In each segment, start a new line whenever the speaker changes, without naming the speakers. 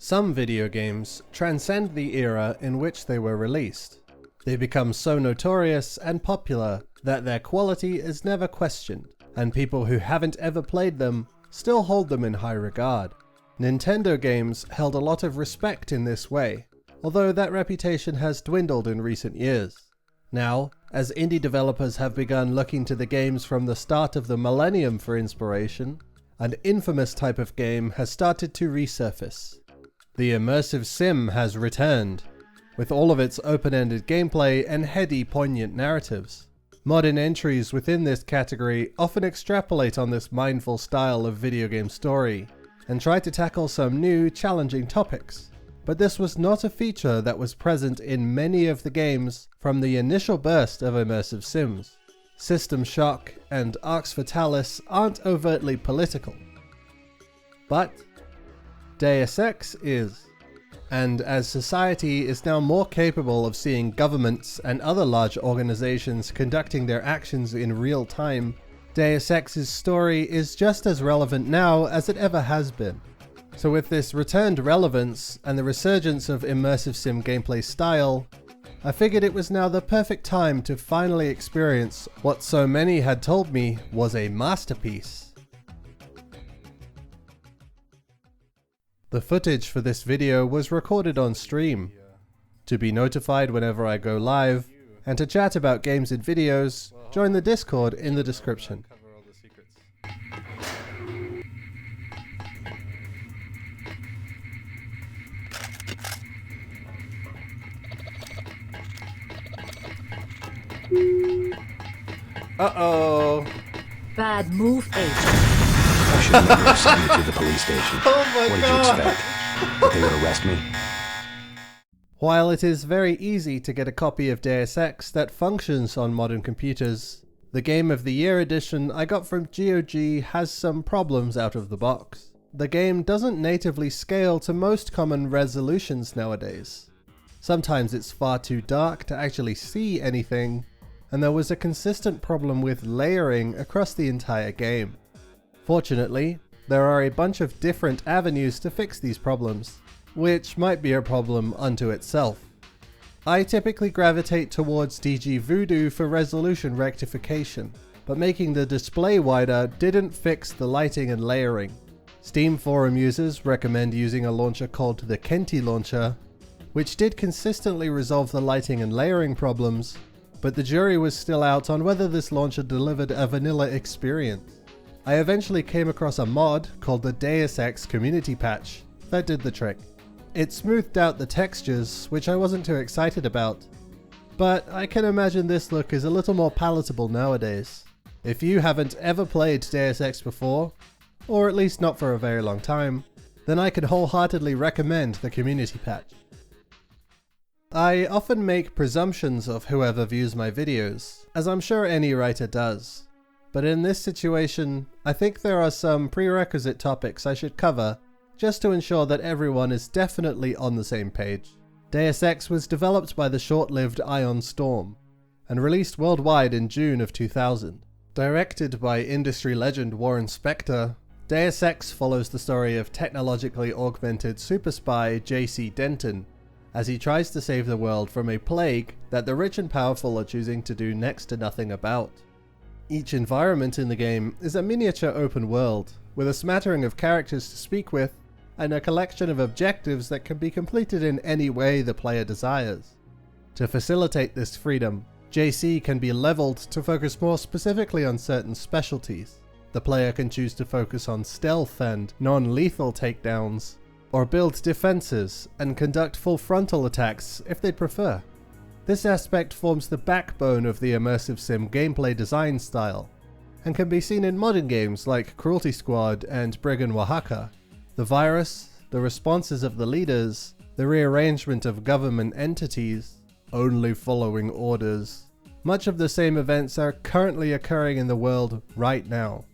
Some video games transcend the era in which they were released. They become so notorious and popular that their quality is never questioned, and people who haven't ever played them still hold them in high regard. Nintendo games held a lot of respect in this way, although that reputation has dwindled in recent years. Now, as indie developers have begun looking to the games from the start of the millennium for inspiration, an infamous type of game has started to resurface. The immersive sim has returned, with all of its open-ended gameplay and heady, poignant narratives. Modern entries within this category often extrapolate on this mindful style of video game story, and try to tackle some new, challenging topics. But this was not a feature that was present in many of the games from the initial burst of immersive sims. System Shock and Arx Fatalis aren't overtly political. But Deus Ex is. And as society is now more capable of seeing governments and other large organizations conducting their actions in real time, Deus Ex's story is just as relevant now as it ever has been. So with this returned relevance and the resurgence of immersive sim gameplay style, I figured it was now the perfect time to finally experience what so many had told me was a masterpiece. The footage for this video was recorded on stream. To be notified whenever I go live, and to chat about games and videos, join the Discord in the description. Uh-oh.
Bad move, agent.
I should never have sent you to the police station.
Oh my
What did
God.
you expect? That they would arrest me?
While it is very easy to get a copy of Deus Ex that functions on modern computers, the Game of the Year edition I got from GOG has some problems out of the box. The game doesn't natively scale to most common resolutions nowadays. Sometimes it's far too dark to actually see anything, and there was a consistent problem with layering across the entire game. Fortunately, there are a bunch of different avenues to fix these problems, which might be a problem unto itself. I typically gravitate towards DG Voodoo for resolution rectification, but making the display wider didn't fix the lighting and layering. Steam forum users recommend using a launcher called the Kenti launcher, which did consistently resolve the lighting and layering problems, but the jury was still out on whether this launcher delivered a vanilla experience. I eventually came across a mod called the Deus Ex community patch that did the trick. It smoothed out the textures, which I wasn't too excited about, but I can imagine this look is a little more palatable nowadays. If you haven't ever played Deus Ex before, or at least not for a very long time, then I can wholeheartedly recommend the community patch. I often make presumptions of whoever views my videos, as I'm sure any writer does. But in this situation, I think there are some prerequisite topics I should cover just to ensure that everyone is definitely on the same page. Deus Ex was developed by the short-lived Ion Storm and released worldwide in June of 2000. Directed by industry legend Warren Spector, Deus Ex follows the story of technologically augmented super spy JC Denton as he tries to save the world from a plague that the rich and powerful are choosing to do next to nothing about. Each environment in the game is a miniature open world, with a smattering of characters to speak with, and a collection of objectives that can be completed in any way the player desires. To facilitate this freedom, JC can be leveled to focus more specifically on certain specialties. The player can choose to focus on stealth and non-lethal takedowns, or build defenses and conduct full frontal attacks if they'd prefer. This aspect forms the backbone of the immersive sim gameplay design style, and can be seen in modern games like Cruelty Squad and Brigand Oaxaca. The virus, the responses of the leaders, the rearrangement of government entities, only following orders. Much of the same events are currently occurring in the world right now.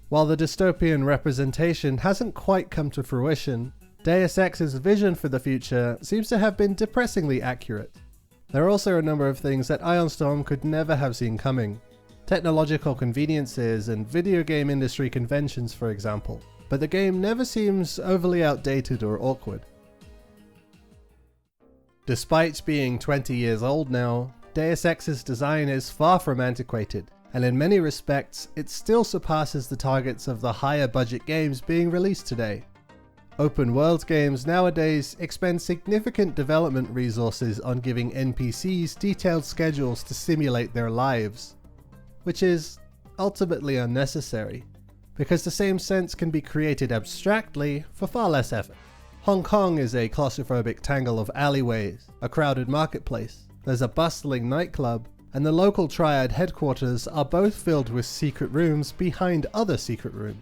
While the dystopian representation hasn't quite come to fruition, Deus Ex's vision for the future seems to have been depressingly accurate. There are also a number of things that Ion Storm could never have seen coming. Technological conveniences and video game industry conventions, for example. But the game never seems overly outdated or awkward. Despite being 20 years old now, Deus Ex's design is far from antiquated, and in many respects, it still surpasses the targets of the higher budget games being released today. Open world games nowadays expend significant development resources on giving NPCs detailed schedules to simulate their lives, which is ultimately unnecessary, because the same sense can be created abstractly for far less effort. Hong Kong is a claustrophobic tangle of alleyways, a crowded marketplace, there's a bustling nightclub, and the local triad headquarters are both filled with secret rooms behind other secret rooms.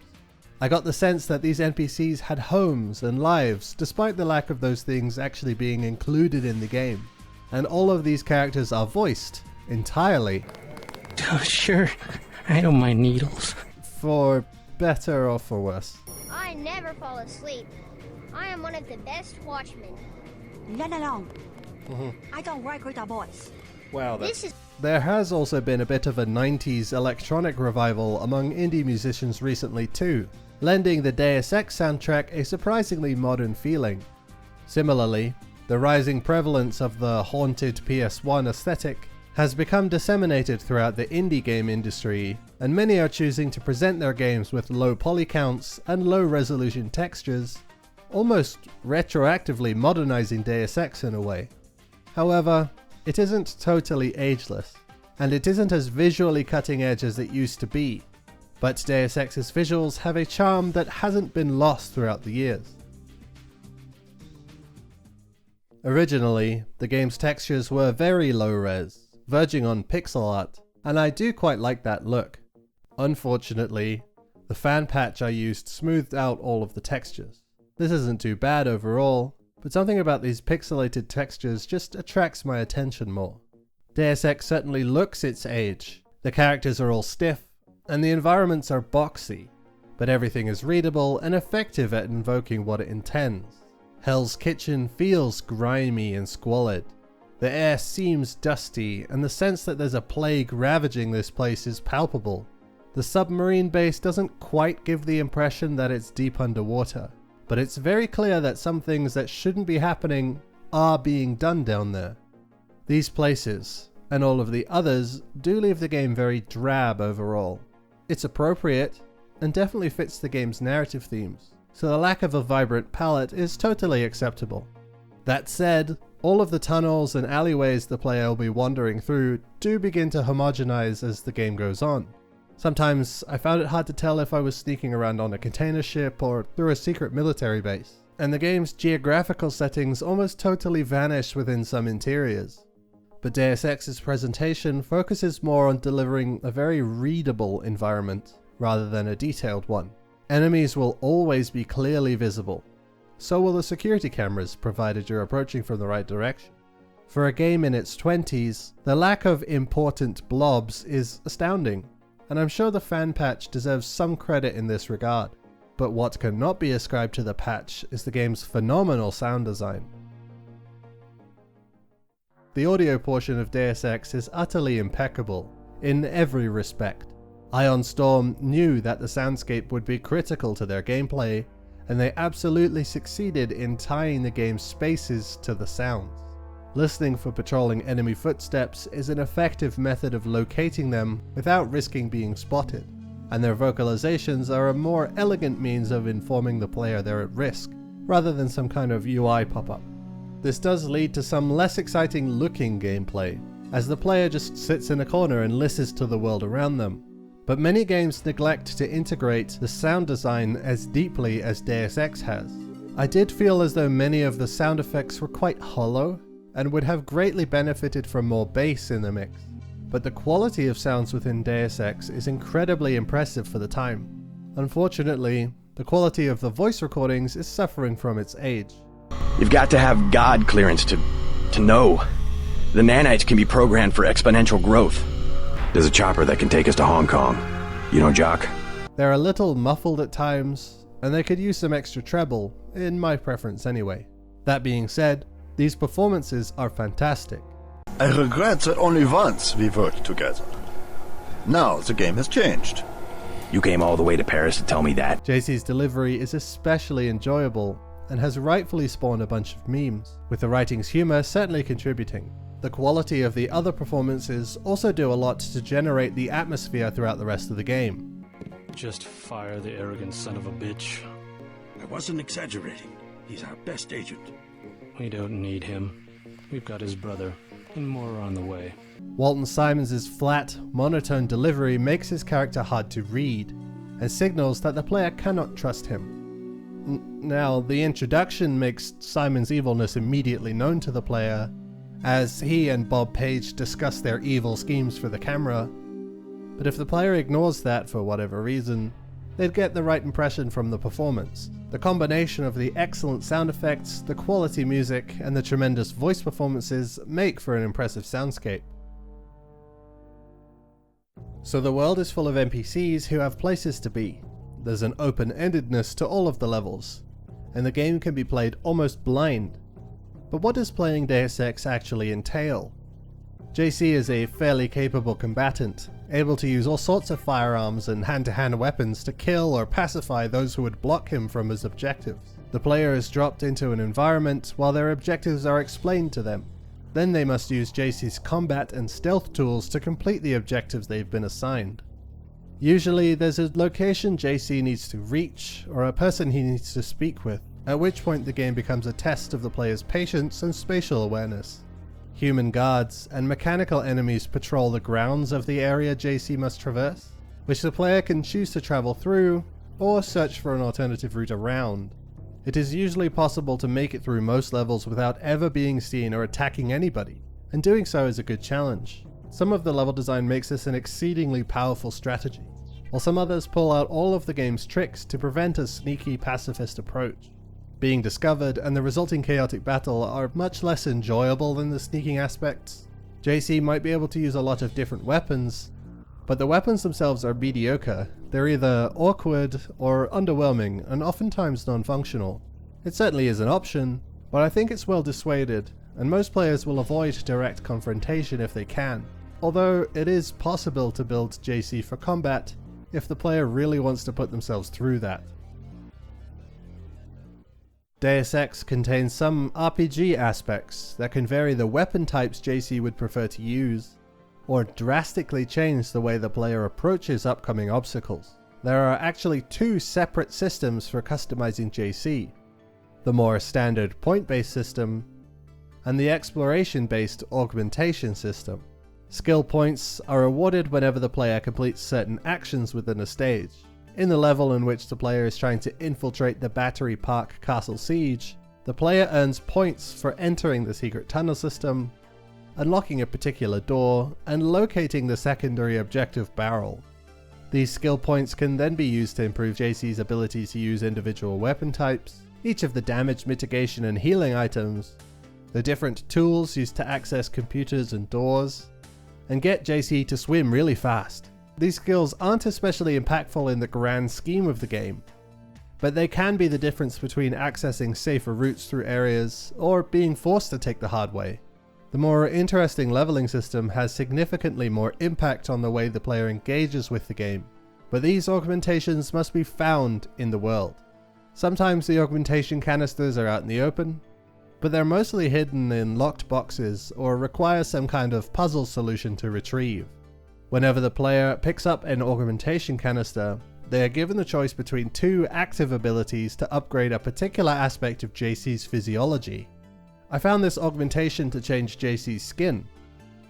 I got the sense that these NPCs had homes and lives, despite the lack of those things actually being included in the game. And all of these characters are voiced entirely.
Oh, sure. I don't mind needles.
For better or for worse.
I never fall asleep. I am one of the best watchmen.
No. I don't work with the boys.
Wow,
This is
There has also been a bit of a 90s electronic revival among indie musicians recently too, lending the Deus Ex soundtrack a surprisingly modern feeling. Similarly, the rising prevalence of the haunted PS1 aesthetic has become disseminated throughout the indie game industry, and many are choosing to present their games with low poly counts and low resolution textures, almost retroactively modernizing Deus Ex in a way. However, it isn't totally ageless, and it isn't as visually cutting edge as it used to be, but Deus Ex's visuals have a charm that hasn't been lost throughout the years. Originally, the game's textures were very low res, verging on pixel art, and I do quite like that look. Unfortunately, the fan patch I used smoothed out all of the textures. This isn't too bad overall, but something about these pixelated textures just attracts my attention more. Deus Ex certainly looks its age, the characters are all stiff, and the environments are boxy, but everything is readable and effective at invoking what it intends. Hell's Kitchen feels grimy and squalid. The air seems dusty, and the sense that there's a plague ravaging this place is palpable. The submarine base doesn't quite give the impression that it's deep underwater, but it's very clear that some things that shouldn't be happening are being done down there. These places, and all of the others, do leave the game very drab overall. It's appropriate, and definitely fits the game's narrative themes, so the lack of a vibrant palette is totally acceptable. That said, all of the tunnels and alleyways the player will be wandering through do begin to homogenize as the game goes on. Sometimes I found it hard to tell if I was sneaking around on a container ship or through a secret military base, and the game's geographical settings almost totally vanish within some interiors. But Deus Ex's presentation focuses more on delivering a very readable environment rather than a detailed one. Enemies will always be clearly visible. So will the security cameras, provided you're approaching from the right direction. For a game in its 20s, the lack of important blobs is astounding, and I'm sure the fan patch deserves some credit in this regard. But what cannot be ascribed to the patch is the game's phenomenal sound design. The audio portion of Deus Ex is utterly impeccable, in every respect. Ion Storm knew that the soundscape would be critical to their gameplay, and they absolutely succeeded in tying the game's spaces to the sounds. Listening for patrolling enemy footsteps is an effective method of locating them without risking being spotted, and their vocalizations are a more elegant means of informing the player they're at risk, rather than some kind of UI pop-up. This does lead to some less exciting looking gameplay, as the player just sits in a corner and listens to the world around them. But many games neglect to integrate the sound design as deeply as Deus Ex has. I did feel as though many of the sound effects were quite hollow, and would have greatly benefited from more bass in the mix. But the quality of sounds within Deus Ex is incredibly impressive for the time. Unfortunately, the quality of the voice recordings is suffering from its age.
You've got to have God clearance to know. The nanites can be programmed for exponential growth. There's a chopper that can take us to Hong Kong. You know, Jock?
They're a little muffled at times, and they could use some extra treble, in my preference anyway. That being said, these performances are fantastic.
I regret that only once we worked together. Now the game has changed.
You came all the way to Paris to tell me that?
JC's delivery is especially enjoyable, and has rightfully spawned a bunch of memes, with the writing's humor certainly contributing. The quality of the other performances also do a lot to generate the atmosphere throughout the rest of the game.
Just fire the arrogant son of a bitch.
I wasn't exaggerating. He's our best agent.
We don't need him. We've got his brother, and more are on the way.
Walton Simons' flat, monotone delivery makes his character hard to read, and signals that the player cannot trust him. Now, the introduction makes Simon's evilness immediately known to the player, as he and Bob Page discuss their evil schemes for the camera, but if the player ignores that for whatever reason, they'd get the right impression from the performance. The combination of the excellent sound effects, the quality music, and the tremendous voice performances make for an impressive soundscape. So the world is full of NPCs who have places to be. There's an open-endedness to all of the levels, and the game can be played almost blind. But what does playing Deus Ex actually entail? JC is a fairly capable combatant, able to use all sorts of firearms and hand-to-hand weapons to kill or pacify those who would block him from his objectives. The player is dropped into an environment while their objectives are explained to them. Then they must use JC's combat and stealth tools to complete the objectives they've been assigned. Usually there's a location JC needs to reach, or a person he needs to speak with, at which point the game becomes a test of the player's patience and spatial awareness. Human guards and mechanical enemies patrol the grounds of the area JC must traverse, which the player can choose to travel through, or search for an alternative route around. It is usually possible to make it through most levels without ever being seen or attacking anybody, and doing so is a good challenge. Some of the level design makes this an exceedingly powerful strategy, while some others pull out all of the game's tricks to prevent a sneaky pacifist approach. Being discovered and the resulting chaotic battle are much less enjoyable than the sneaking aspects. JC might be able to use a lot of different weapons, but the weapons themselves are mediocre. They're either awkward or underwhelming, and oftentimes non-functional. It certainly is an option, but I think it's well dissuaded, and most players will avoid direct confrontation if they can. Although it is possible to build JC for combat if the player really wants to put themselves through that. Deus Ex contains some RPG aspects that can vary the weapon types JC would prefer to use, or drastically change the way the player approaches upcoming obstacles. There are actually two separate systems for customizing JC, the more standard point-based system, and the exploration-based augmentation system. Skill points are awarded whenever the player completes certain actions within a stage. In the level in which the player is trying to infiltrate the Battery Park Castle Siege, the player earns points for entering the secret tunnel system, unlocking a particular door, and locating the secondary objective barrel. These skill points can then be used to improve JC's ability to use individual weapon types, each of the damage mitigation and healing items, the different tools used to access computers and doors, and get JC to swim really fast. These skills aren't especially impactful in the grand scheme of the game, but they can be the difference between accessing safer routes through areas or being forced to take the hard way. The more interesting leveling system has significantly more impact on the way the player engages with the game, but these augmentations must be found in the world. Sometimes the augmentation canisters are out in the open, but they're mostly hidden in locked boxes or require some kind of puzzle solution to retrieve. Whenever the player picks up an augmentation canister, they are given the choice between two active abilities to upgrade a particular aspect of JC's physiology. I found this augmentation to change JC's skin,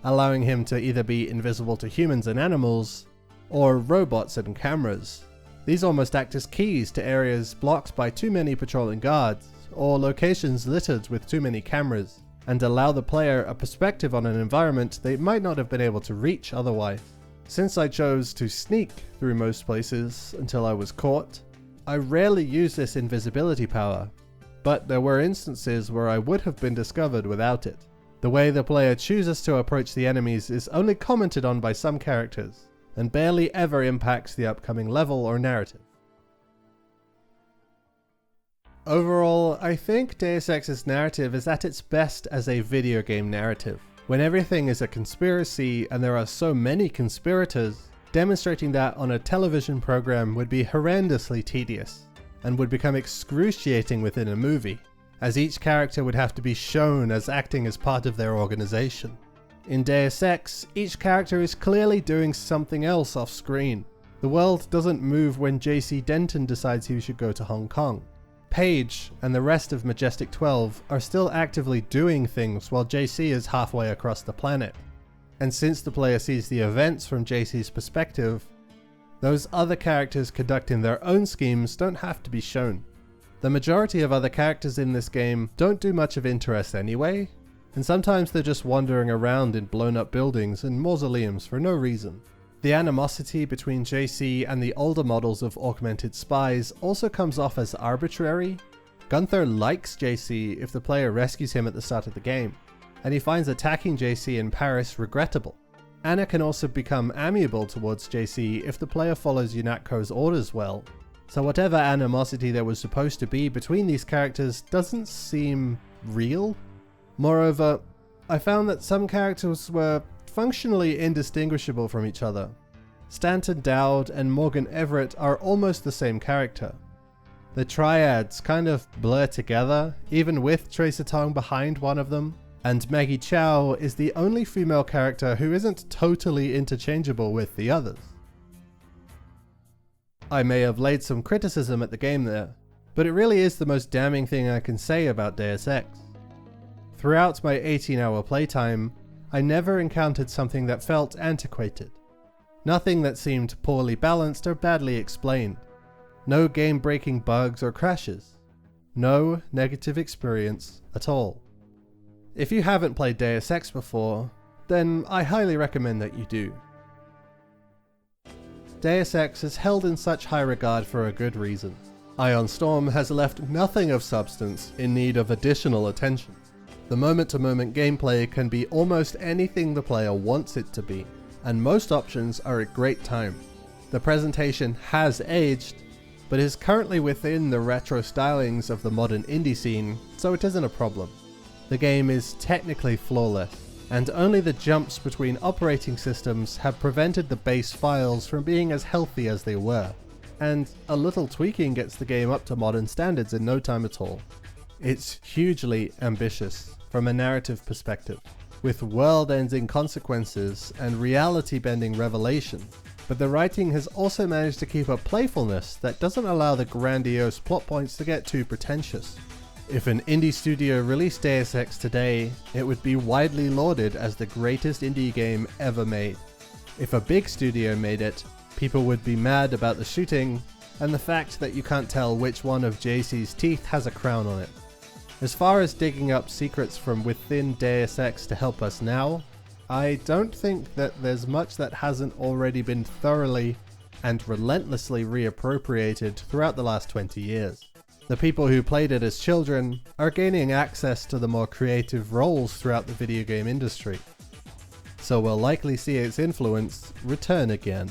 allowing him to either be invisible to humans and animals, or robots and cameras. These almost act as keys to areas blocked by too many patrolling guards, or locations littered with too many cameras, and allow the player a perspective on an environment they might not have been able to reach otherwise. Since I chose to sneak through most places until I was caught, I rarely use this invisibility power, but there were instances where I would have been discovered without it. The way the player chooses to approach the enemies is only commented on by some characters, and barely ever impacts the upcoming level or narrative. Overall, I think Deus Ex's narrative is at its best as a video game narrative. When everything is a conspiracy and there are so many conspirators, demonstrating that on a television program would be horrendously tedious. and would become excruciating within a movie, as each character would have to be shown as acting as part of their organization. In Deus Ex, each character is clearly doing something else off screen. The world doesn't move when JC Denton decides he should go to Hong Kong. Paige and the rest of Majestic 12 are still actively doing things while JC is halfway across the planet. And since the player sees the events from JC's perspective, those other characters conducting their own schemes don't have to be shown. The majority of other characters in this game don't do much of interest anyway, and sometimes they're just wandering around in blown up buildings and mausoleums for no reason. The animosity between JC and the older models of augmented spies also comes off as arbitrary. Gunther likes JC if the player rescues him at the start of the game, and he finds attacking JC in Paris regrettable. Anna can also become amiable towards JC if the player follows Yunatko's orders well, so whatever animosity there was supposed to be between these characters doesn't seem real. Moreover, I found that some characters were functionally indistinguishable from each other. Stanton Dowd and Morgan Everett are almost the same character. The triads kind of blur together, even with Tracer Tong behind one of them, and Maggie Chow is the only female character who isn't totally interchangeable with the others. I may have laid some criticism at the game there, but it really is the most damning thing I can say about Deus Ex. Throughout my 18-hour playtime, I never encountered something that felt antiquated. Nothing that seemed poorly balanced or badly explained. No game-breaking bugs or crashes. No negative experience at all. If you haven't played Deus Ex before, then I highly recommend that you do. Deus Ex is held in such high regard for a good reason. Ion Storm has left nothing of substance in need of additional attention. The moment-to-moment gameplay can be almost anything the player wants it to be, and most options are a great time. The presentation has aged, but is currently within the retro stylings of the modern indie scene, so it isn't a problem. The game is technically flawless, and only the jumps between operating systems have prevented the base files from being as healthy as they were, and a little tweaking gets the game up to modern standards in no time at all. It's hugely ambitious from a narrative perspective, with world-ending consequences and reality-bending revelation, but the writing has also managed to keep a playfulness that doesn't allow the grandiose plot points to get too pretentious. If an indie studio released Deus Ex today, it would be widely lauded as the greatest indie game ever made. If a big studio made it, people would be mad about the shooting and the fact that you can't tell which one of JC's teeth has a crown on it. As far as digging up secrets from within Deus Ex to help us now, I don't think that there's much that hasn't already been thoroughly and relentlessly reappropriated throughout the last 20 years. The people who played it as children are gaining access to the more creative roles throughout the video game industry, so we'll likely see its influence return again.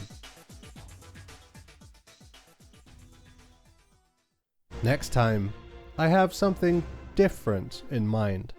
Next time, I have something different in mind.